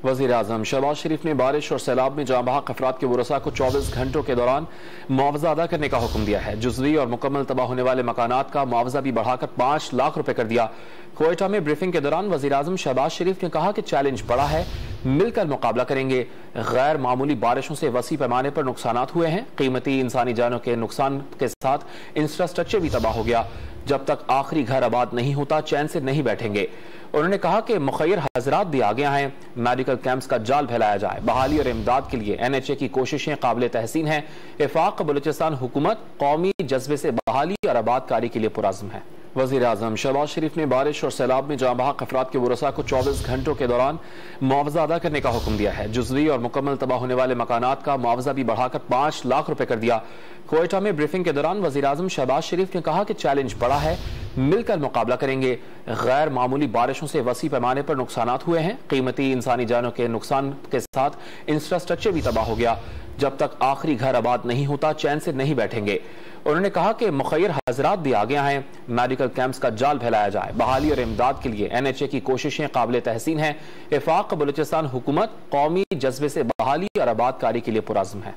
वज़ीर आज़म शहबाज शरीफ ने बारिश और सैलाब में जाँ बहक अफराद के वरसा को 24 घंटों के दौरान मुआवजा अदा करने का हुक्म दिया है। जुज़वी और मुकम्मल तबाह होने वाले मकानात का मुआवजा भी बढ़ाकर 5 लाख रुपए कर दिया। कोयटा में ब्रीफिंग के दौरान वज़ीर आज़म शहबाज शरीफ ने कहा कि चैलेंज बड़ा है, मिलकर मुकाबला करेंगे। गैर मामूली बारिशों से वसी पैमाने पर नुकसानात हुए हैं। कीमती इंसानी जानों के नुकसान के साथ इंफ्रास्ट्रक्चर भी तबाह हो गया। जब तक आखिरी घर आबाद नहीं होता चैन से नहीं बैठेंगे। उन्होंने कहा कि मुखय्यर हजरात भी आगे आए, मेडिकल कैंप्स का जाल फैलाया जाए। बहाली और इमदाद के लिए NHA की कोशिशें काबिल तहसीन हैं। वफाक बलूचिस्तान हुकूमत कौमी जज्बे से बहाली और आबादकारी के लिए पुरज़्म है। वज़ीर आज़म शहबाज शरीफ ने बारिश और सैलाब में जाँ बहक अफराद के वरसा को 24 घंटों के दौरान मुआवजा अदा करने का हुक्म दिया है। जुज़वी और मुकम्मल तबाह होने वाले मकानात का मुआवजा भी बढ़ाकर 5 लाख रुपए कर दिया। कोयटा में ब्रीफिंग के दौरान वज़ीर आज़म शहबाज शरीफ ने कहा कि चैलेंज बड़ा है, मिलकर मुकाबला करेंगे। गैर मामूली बारिशों से वसी पैमाने पर नुकसानात हुए हैं। कीमती इंसानी जानों के नुकसान के साथ इंफ्रास्ट्रक्चर भी तबाह हो गया। जब तक आखिरी घर आबाद नहीं होता चैन से नहीं बैठेंगे। उन्होंने कहा कि मुखय्यर हजरात भी आगे आए, मेडिकल कैंप्स का जाल फैलाया जाए। बहाली और इमदाद के लिए NHA की कोशिशें काबिल तहसीन हैं। वफाक बलूचिस्तान हुकूमत कौमी जज्बे से बहाली और आबादकारी के लिए पुरज़्म है।